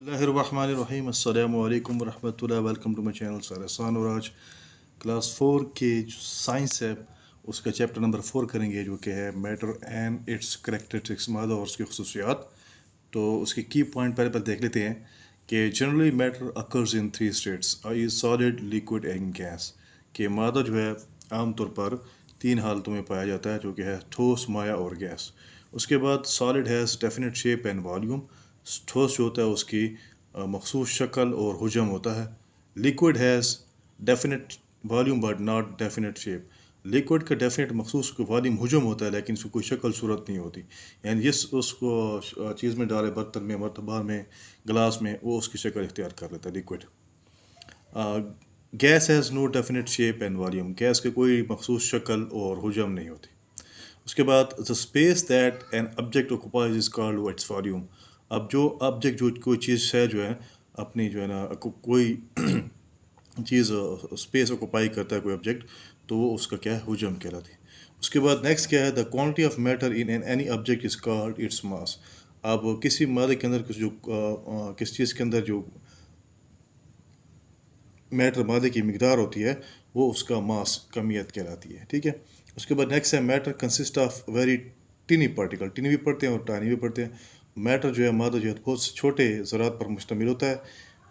बिस्मिल्लाहिर्रहमानिर्रहीम अस्सलामु अलैकुम वरहमतुल्लाह। वेलकम टू माई चैनल सारसान। और आज क्लास 4 के जो साइंस है उसका चैप्टर नंबर 4 करेंगे, जो कि है मैटर एंड इट्स करैक्टरिस्टिक्स, मादा और उसकी खसूसियात। तो उसके की पॉइंट पहले देख लेते हैं कि generally matter occurs in 3 states, I solid, liquid and gas. कि मादा जो है आमतौर पर 3 हालतों में पाया जाता है, जो कि है ठोस, माया और गैस। उसके बाद solid has definite shape and volume. ठोस जो होता है उसकी मखसूस शक्ल और हुजम होता है। Liquid has definite volume but not definite shape. Liquid का डेफिनेट मखसूस वॉल्यूम हुजम होता है, लेकिन उसकी कोई शक्ल सूरत नहीं होती। यानी जिस उसको चीज़ में डाले, बर्तन में, मरतबा में, गिलास में, वो उसकी शक्ल इख्तियार कर लेता है, liquid. Gas has no definite shape and volume. Gas की कोई मखसूस शक्ल और हुजम नहीं होती। उसके बाद the space that an object occupies is called its volume. अब जो ऑब्जेक्ट, जो कोई चीज़ है, जो है अपनी, जो है ना, कोई चीज़ स्पेस ऑक्युपाई करता है कोई ऑब्जेक्ट, तो वो उसका क्या है, हुजम कहलाती है। उसके बाद नेक्स्ट क्या है, the quantity of matter in any object is called its mass. अब किसी मादे के अंदर किस चीज़ के अंदर जो मैटर, मादे की मिकदार होती है, वो उसका मास, कमियत कहलाती है। ठीक है। उसके बाद नेक्स्ट है matter consist of very टिनी particle. टिनी भी पढ़ते हैं और टानी भी पढ़ते हैं। मैटर जो है, मादा जो है, बहुत छोटे ज़रात पर मुश्तमिल होता है।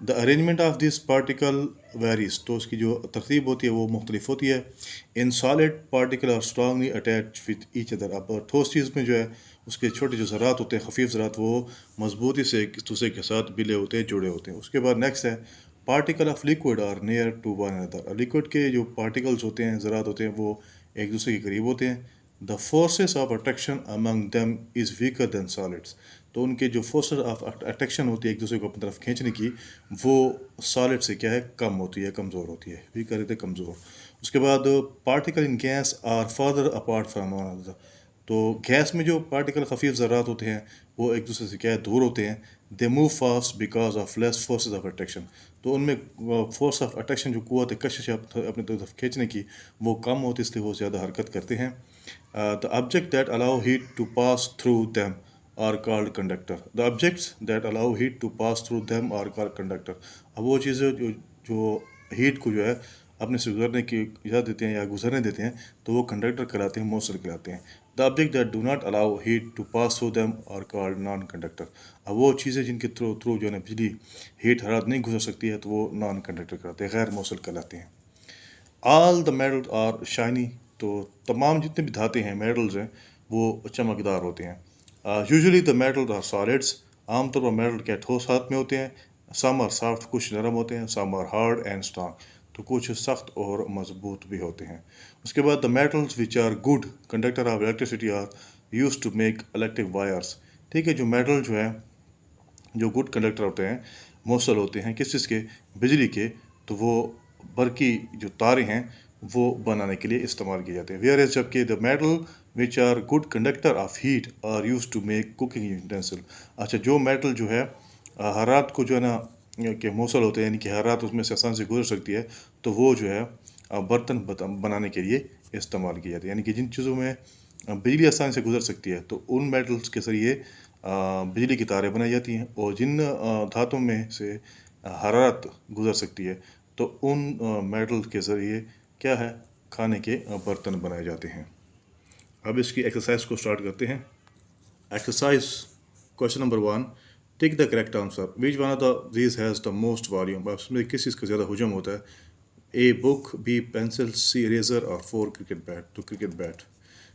The arrangement of this particle varies, तो उसकी जो तरतीब होती है वो मुख्तलिफ होती है। In solid particle are strongly attach with each other. अब ठोस चीज़ में जो है उसके छोटे जो ज़रात होते हैं, खफीफ ज़रात, वो मजबूती से एक दूसरे के साथ मिले होते हैं, जुड़े होते हैं। उसके बाद नेक्स्ट है particle of liquid are near to one another. Liquid के जो पार्टिकल्स होते हैं, ज़रात होते हैं, वो एक दूसरे के करीब होते हैं। The forces of attraction among them is weaker than solids. तो उनके जो फोर्सेस ऑफ अट्रैक्शन होती है एक दूसरे को अपनी तरफ खींचने की, वो सॉलिड से क्या है, कम होती है, कमज़ोर होती है। वीकर रहते कमज़ोर। उसके बाद particle in gas are further apart from one another. तो गैस में जो पार्टिकल खफीफ ज़रात होते हैं, वो एक दूसरे से क्या है, दूर होते हैं। They move fast because of less forces of attraction. तो उनमें फोर्स ऑफ अट्रैक्शन, जो कुव्वत कशिश है अपनी तरफ खींचने की, वो कम होती है, इसलिए वो ज़्यादा हरकत करते हैं। The object that allow heat to pass through them are called conductor. The objects that allow heat to pass through them are called conductor. अब वो चीज़ें जो हीट को जो है अपने से गुजरने की इजाज़त देते हैं या गुजरने देते हैं, तो वो कंडक्टर कहलाते हैं, मौसल कहलाते हैं। The object that do not allow heat to pass through them are called non conductor. अब वो चीज़ें जिनके थ्रू जो है ना बिजली, हीट, हरारत नहीं गुजर सकती है, तो वो नॉन कंडक्टर कहलाते हैं, गैर मौसल कहलाते हैं। All the metals are shiny. तो तमाम जितने भी धाते हैं, मेटल्स हैं, वो चमकदार होते हैं। Usually the metals are solids. आमतौर पर मेटल क्या ठोस हाथ में होते हैं। सम आर सॉफ्ट, कुछ नरम होते हैं। Some are hard and strong, तो कुछ सख्त और मजबूत भी होते हैं। उसके बाद the metals which are good conductor of electricity are use to make electric wires. ठीक है। जो मेटल जो है, जो गुड कंडक्टर होते हैं, मौसल होते हैं किस चीज़ के, बिजली के, तो वो बरकी जो तारे हैं वो बनाने के लिए इस्तेमाल किए जाते हैं। वेयर एज, जबकि the metal which are good conductor of heat are use to make cooking utensil. अच्छा, जो मेटल जो है हरारत को जो है ना कि मौसल होते हैं, यानी कि हरारत उसमें से आसान से गुजर सकती है, तो वो जो है बर्तन बनाने के लिए इस्तेमाल किए जाते हैं। यानी कि जिन चीज़ों में बिजली आसानी से गुजर सकती है, तो उन मेटल्स के ज़रिए बिजली की तारें बनाई जाती हैं। और जिन धातुओं में से हरारत गुजर सकती है, तो उन मेटल के ज़रिए क्या है, खाने के बर्तन बनाए जाते हैं। अब इसकी एक्सरसाइज को स्टार्ट करते हैं। Exercise question number 1, tick the correct answer. Which one of the these has the most volume. अब इसमें किस चीज़ का ज़्यादा हुजम होता है। A book, B pencil, C eraser और 4 क्रिकेट बैट, तो क्रिकेट बैट।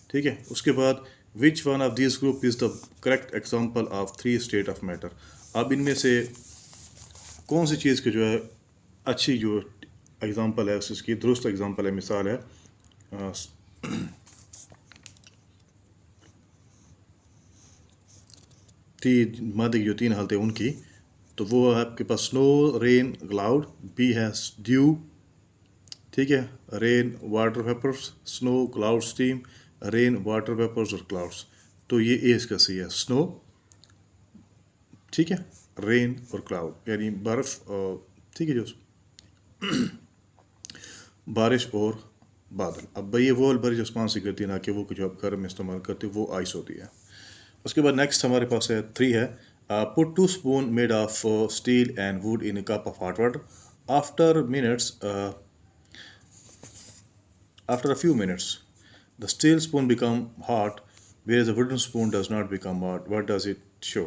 ठीक है। उसके बाद which one of this group is the correct example of 3 state of matter. अब इनमें से कौन सी चीज़ की जो है अच्छी जो एग्जाम्पल है, उसकी दुरुस्त एग्जाम्पल है, मिसाल है मादे की जो 3 हालतें उनकी, तो वो है आपके पास snow, rain, cloud. B haze dew. ठीक है। Rain, water vapours, snow, cloud, steam. Rain, water vapours और क्लाउड्स। तो ये ए इसका सही है, स्नो। ठीक है। रेन और क्लाउड, यानी बर्फ़ और, ठीक है, जो बारिश और बादल। अब भाई ये वो बारिश आसमान से गिरती है, ना कि वो जो आप घर में इस्तेमाल करते हो, वो आइस होती है। उसके बाद नेक्स्ट हमारे पास है 3 है, Put 2 spoon made of steel and wood in a cup of hot water. After minutes, after a few minutes, the steel spoon become hot, whereas the wooden spoon does not become hot. What does it show?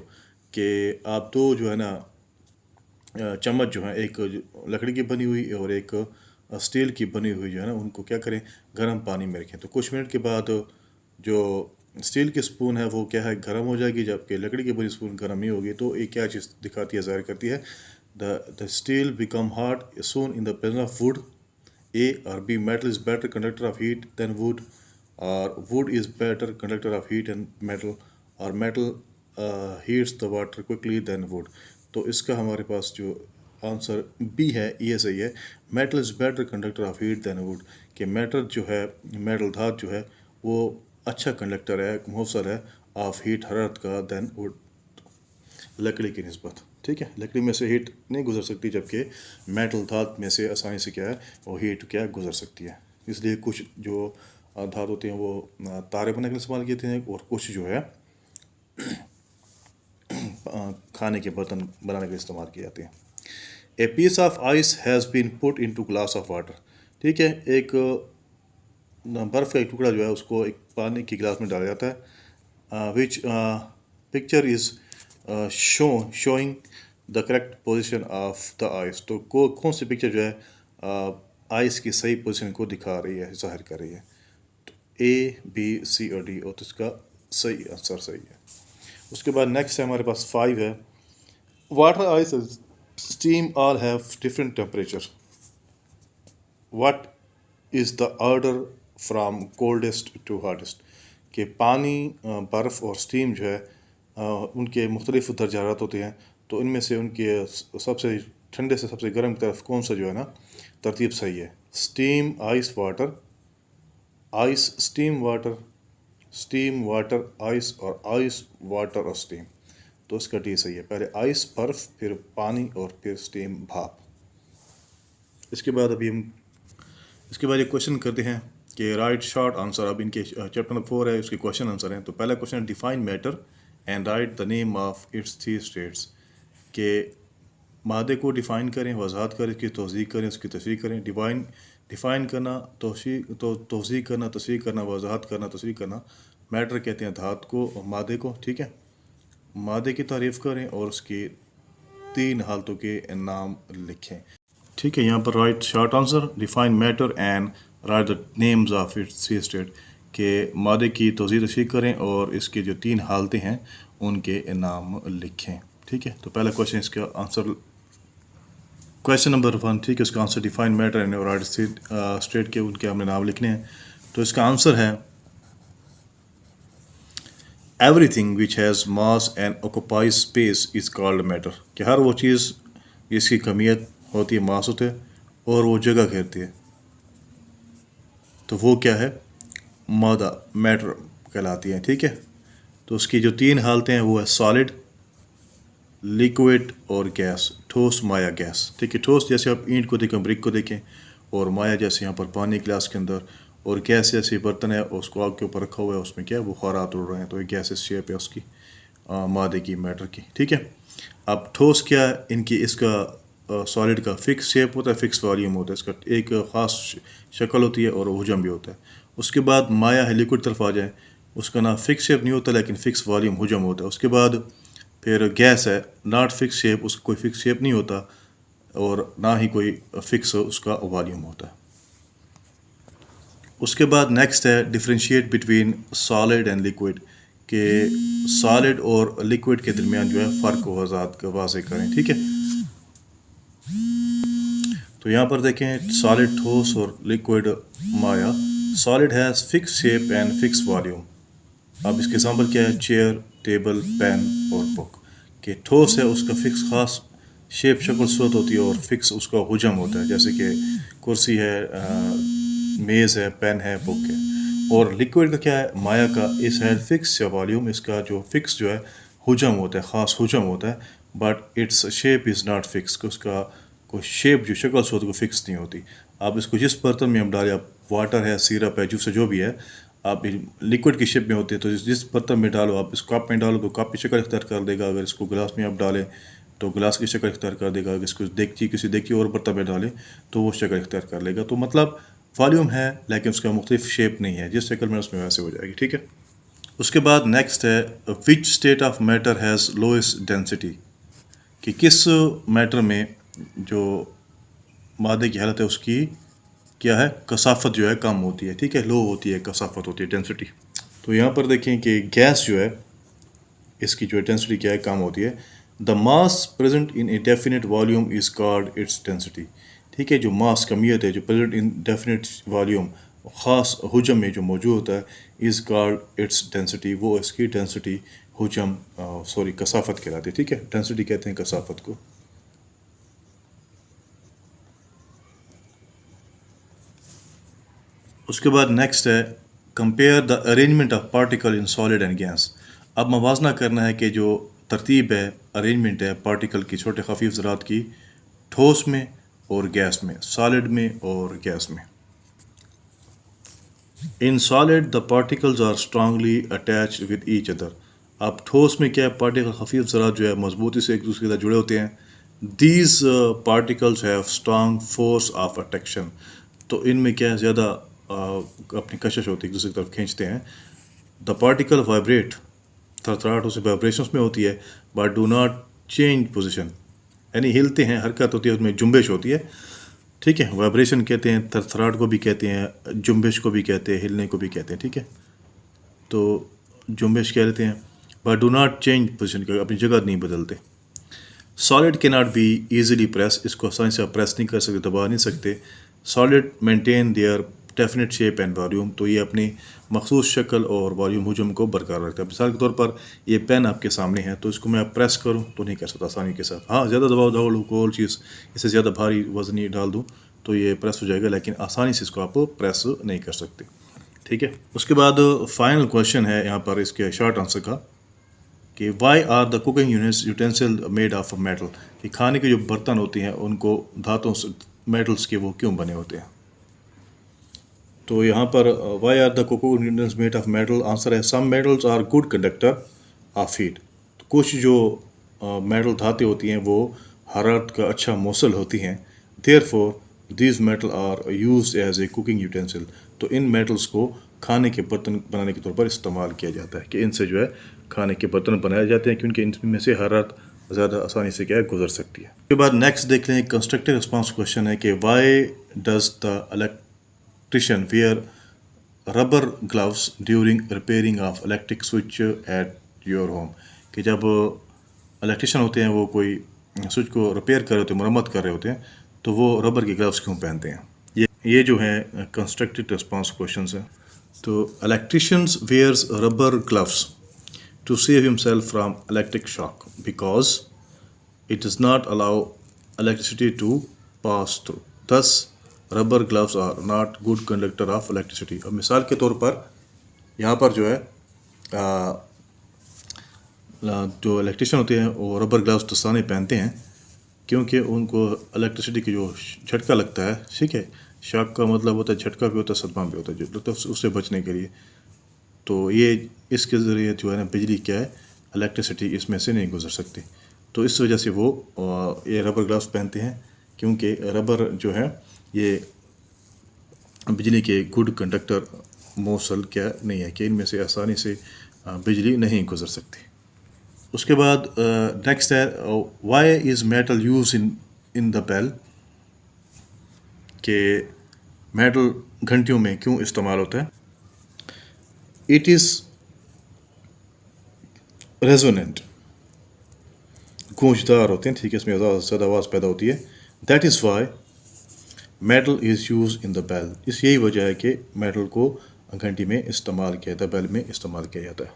कि आप दो जो है ना चम्मच जो है, एक लकड़ी की बनी हुई और एक स्टील की बनी हुई जो है ना, उनको क्या करें, गर्म पानी में रखें। तो कुछ मिनट के बाद जो स्टील की स्पून है वो क्या है, गर्म हो जाएगी, जबकि लकड़ी की बनी स्पून गर्म नहीं होगी। तो ये क्या चीज़ दिखाती है, ज़ाहिर करती है, the steel become hot soon in the presence of would. A or B, metal is better conductor of heat than wood, or wood is better conductor of heat and metal, or metal heats the water quickly than wood। तो इसका हमारे पास जो answer B है ये सही है। Metal is better conductor of heat than wood, कि metal जो है, मेटल धात जो है वो अच्छा कंडक्टर है, मुहसर है ऑफ हीट, हरारत का, दैन वुड, लकड़ी की निस्बत। ठीक है, लकड़ी में से हीट नहीं गुजर सकती, जबकि मेटल धात में से आसानी से क्या है, वो हीट क्या गुजर सकती है। इसलिए कुछ जो धात होते हैं वो तारे बनाने के लिए इस्तेमाल किए थे, और कुछ जो है खाने के बर्तन बनाने के लिए इस्तेमाल किए जाते हैं। A piece of ice has been put into glass of water. ठीक है, एक बर्फ़ का एक टुकड़ा जो है उसको एक पानी की गिलास में डाला जाता है। Which picture is showing the correct position of the ice. तो कौन सी पिक्चर जो है आइस की सही पोजीशन को दिखा रही है, जाहिर कर रही है। तो ए, बी, सी और डी, और तो इसका सही आंसर सही है। उसके बाद नेक्स्ट है हमारे पास 5 है। Water, ice, steam all have different temperature. What is the order from coldest to hottest, कि पानी, बर्फ़ और स्टीम जो है उनके मुख्तलिफ दर्जा हरारत होते हैं। तो इनमें से उनके सबसे ठंडे से सबसे गर्म की तरफ कौन सा जो है ना तरतीब सही है? Steam, ice, water, ice, steam, water, steam, water, ice, और आइस, वाटर और स्टीम। तो इसका डी सही है। पहले आइस बर्फ़, फिर पानी, और फिर स्टीम भाप। इसके बाद ये क्वेश्चन करते हैं कि राइट शॉर्ट आंसर। अब इनके चैप्टर नंबर 4 है, उसके क्वेश्चन आंसर हैं। तो पहला क्वेश्चन है, define matter and right the name of its 3 states, के मादे को डिफ़ाइन करें, वजाहत करें, इसकी तौज़ीह करें, उसकी तशरीह करें। डिफ़ाइन करना, तौज़ीह करना, तशरीह करना, वजाहत करना, तशरीह करना। मैटर कहते हैं धात को और मादे को। ठीक है, मादे की तारीफ़ करें और उसकी 3 हालतों के नाम लिखें। ठीक है, यहाँ पर right short answer, define matter and right the names of its 3 state, के मादे की तौज़ीह तशरीह करें और इसके जो 3 हालतें हैं उनके नाम लिखें। ठीक है, तो पहला क्वेश्चन, इसका आंसर क्वेश्चन नंबर 1, ठीक है, इसका answer define matter and right state के उनके हमने नाम लिखने हैं। तो इसका आंसर है everything which has mass and occupies space is called matter, कि हर वो चीज़ जिसकी कमियत होती है, मास होते हैं और वो जगह घेरती है, तो वो क्या है, मादा, मैटर कहलाती है। ठीक है, तो उसकी जो 3 हालतें हैं वो है सॉलिड, लिक्विड और गैस, ठोस, माया, गैस। ठीक है, ठोस जैसे आप ईंट को देखें, ब्रिक को देखें, और माया जैसे यहाँ पर पानी गिलास के अंदर, और गैस जैसे बर्तन है उसको आग के ऊपर रखा हुआ है, उसमें क्या है, बुखारात उड़ रहे हैं, तो ये गैसेस शेप है उसकी, मादे की, मैटर की। ठीक है, अब ठोस क्या है इनकी, इसका सॉलिड का फिक्स शेप होता है, फिक्स वॉल्यूम होता है, इसका एक ख़ास शक्ल होती है और हुजम भी होता है। उसके बाद माया है, लिक्विड तरफ आ जाए, उसका ना फिक्स शेप नहीं होता लेकिन फिक्स वॉल्यूम, हुजम होता है। उसके बाद फिर गैस है, नॉट फिक्स शेप, उसका कोई फिक्स शेप नहीं होता और ना ही कोई फिक्स उसका वॉल्यूम होता है। उसके बाद नेक्स्ट है differentiate between solid and liquid, के सॉलिड और लिक्विड के दरमियान जो है फ़र्क को वाज़े करें। ठीक है, तो यहाँ पर देखें, सॉलिड ठोस और liquid Maya. Solid has fix shape and fix volume. अब इसके एग्जाम्पल क्या है, चेयर, टेबल, पेन और बुक। के ठोस है, उसका फिक्स ख़ास शेप, शक्ल, सूरत होती है और फिक्स उसका हुजम होता है, जैसे कि कुर्सी है, मेज़ है, पेन है, बुक है। और लिक्विड का क्या है, माया का, इस है फिक्स या वॉल्यूम, इसका जो फिक्स जो है हुजम होता है, ख़ास हुजम होता है, but its shape is not fix, उसका कोई शेप जो शक्ल सूरत को फिक्स नहीं होती। आप इसको जिस बर्तन में हम डालें, आप वाटर है, सिरप है, जूस है, जो भी है, आप लिक्विड की शेप में होते हैं, तो जिस बर्तन में डालो, आप इस कप में डालो तो कप की शक्ल इख्तियार कर देगा, अगर इसको गिलास में आप डालें तो गिलास की शक्ल इख्तियार कर देगा, अगर इसको किसी देखी और बर्तन में डालें तो वो शक्ल इख्तियार कर लेगा। तो मतलब वॉल्यूम है लेकिन उसका मुख्तलिफ शेप नहीं है, जिस शक्ल में उसमें वैसे हो जाएगी। ठीक है, उसके बाद नेक्स्ट है which state of matter has lowest density, कि किस मैटर में जो मादे की हालत है उसकी क्या है, कसाफत जो है कम होती है। ठीक है, लो होती है, कसाफत होती है, डेंसिटी। तो यहाँ पर देखें कि गैस जो है इसकी जो डेंसिटी क्या है, कम होती है। The mass present in a definite volume is called its density. ठीक है, जो मास कमियत है जो प्रेजेंट इन डेफिनेट वॉल्यूम, ख़ास हुजम में जो मौजूद होता है, इज़ कॉल्ड इट्स डेंसिटी, वो इसकी डेंसिटी हुजम कसाफत कहलाती है। ठीक है, डेंसिटी कहते हैं कसाफत को। उसके बाद नेक्स्ट है compare the arrangement of particle in solid and gas. अब मवाजना करना है कि जो तरतीब है, अरेंजमेंट है पार्टिकल की, छोटे खफीफ ज़रात की, ठोस में और गैस में, सॉलिड में और गैस में। In solid the particles are strongly attach with each other. अब ठोस में क्या है, पार्टिकल खफीफ ज़रात जो है मजबूती से एक दूसरे के साथ जुड़े होते हैं। These particles have strong force of attraction. तो इनमें क्या है, ज़्यादा अपनी कशिश होती है, एक दूसरे की तरफ खींचते हैं। द पार्टिकल वाइब्रेट, थरथराहट उसे वाइब्रेशंस में होती है, but do not change position, यानी हिलते हैं, हरकत होती है, उसमें जुम्बिश होती है। ठीक है, वाइब्रेशन कहते हैं, थरथराहट को भी कहते हैं, जुम्बिश को भी कहते हैं, हिलने को भी कहते हैं। ठीक है, तो जुम्बिश कह लेते हैं, but do not change position, अपनी जगह नहीं बदलते। सॉलिड के नॉट बी ईजिली प्रेस, इसको आसानी से आप प्रेस नहीं कर सकते, दबा नहीं सकते। Solid maintain their definite shape and volume, तो ये अपनी मखसूस शक्ल और वॉल्यूम हुजम को बरकरार रखता है। मिसाल के तौर पर ये पेन आपके सामने है, तो इसको मैं प्रेस करूँ तो नहीं कर सकता आसानी के साथ। हाँ, ज़्यादा दबाव डालूँ, कोई चीज़ इससे ज़्यादा भारी वजनी डाल दूँ तो ये प्रेस हो जाएगा, लेकिन आसानी से इसको आप प्रेस नहीं कर सकते। ठीक है, उसके बाद फाइनल क्वेश्चन है यहाँ पर इसके शॉर्ट आंसर का, कि why are the cooking utensil made of metal, कि खाने के जो बर्तन होते हैं उनको धातुओं से, मेटल्स के, वो क्यों बने होते हैं। तो यहाँ पर why are the cooking utensils made of metal, answer है some metals are good conductor of heat. तो कुछ जो मेटल धातें होती हैं वो हरारत का अच्छा मौसल होती हैं। Therefore these metal are used as a cooking utensil, तो इन मेटल्स को खाने के बर्तन बनाने के तौर पर इस्तेमाल किया जाता है, कि इनसे जो है खाने के बर्तन बनाए जाते हैं, क्योंकि इनमें से हरारत ज़्यादा आसानी से क्या है, गुजर सकती है। उसके बाद नेक्स्ट देख लें, कंस्ट्रक्टिव रिस्पांस क्वेश्चन है कि why does the electrician wear rubber gloves during repairing of electric switch at your home, कि जब इलेक्ट्रिशियन होते हैं वो कोई स्विच को रिपेयर कर रहे होते हैं, मरम्मत कर रहे होते हैं, तो वो रबर के ग्लव्स क्यों पहनते हैं। ये जो है कंस्ट्रक्टिव रिस्पांस क्वेश्चन है। तो electricians wears rubber gloves to save himself from electric shock because it does not allow electricity to pass through. Thus, rubber gloves are not good conductor of electricity. अब मिसाल के तौर पर यहाँ पर जो है जो इलेक्ट्रिशियन होते हैं वो रबर ग्लव्स दस्ताने पहनते हैं, क्योंकि उनको इलेक्ट्रिसिटी की जो झटका लगता है, ठीक है, शॉक का मतलब होता है झटका भी होता है, सदमा भी होता है, जो लगता है उससे बचने के लिए। तो ये इसके ज़रिए जो है ना, बिजली क्या है, इलेक्ट्रिसिटी इसमें से नहीं गुजर सकती। तो इस वजह से वो ये रबर ग्लव्स पहनते हैं, क्योंकि रबर जो है ये बिजली के गुड कंडक्टर मौसल क्या नहीं है, कि इनमें से आसानी से बिजली नहीं गुजर सकती। उसके बाद नेक्स्ट है why is metal use in the bell, के मेटल घंटियों में क्यों इस्तेमाल होता है। इट इज़ रेजोनेंट, गूंजदार होते हैं, ठीक है, इसमें ज़्यादा आवाज़ पैदा होती है। That is why metal is use in the bell, इस यही वजह है कि मेटल को घंटी में इस्तेमाल किया जाता है, बेल में इस्तेमाल किया जाता है,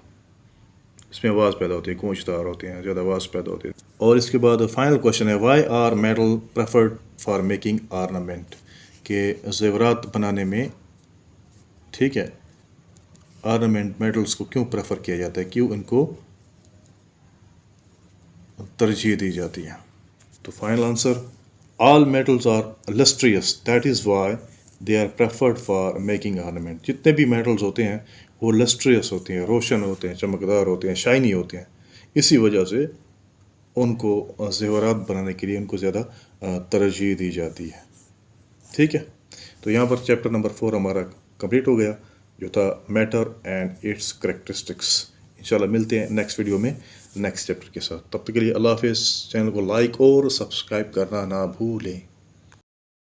इसमें आवाज़ पैदा होती है, गूंजदार होते हैं, ज़्यादा आवाज़ पैदा होती है। और इसके बाद फाइनल क्वेश्चन है why are metal preferred for making ornament, के ज़ेवरात बनाने में, ठीक है, ऑर्नामेंट मेटल्स को क्यों प्रेफर किया जाता है, क्यों इनको तरजीह दी जाती है। तो final answer all metals are lustrous, that is why they are preferred for making ornament. जितने भी मेटल्स होते हैं वो लस्ट्रियस होते हैं, रोशन होते हैं, चमकदार होते हैं, शाइनी होते हैं। इसी वजह से उनको ज़ेवरात बनाने के लिए उनको ज़्यादा तरजीह दी जाती है। ठीक है, तो यहाँ पर चैप्टर नंबर 4 हमारा कंप्लीट हो गया, जो था मैटर एंड इट्स करेक्टरिस्टिक्स। इंशाल्लाह मिलते हैं नेक्स्ट वीडियो में नेक्स्ट चैप्टर के साथ। तब तक के लिए अल्लाह हाफिज़। चैनल को लाइक और सब्सक्राइब करना ना भूलें।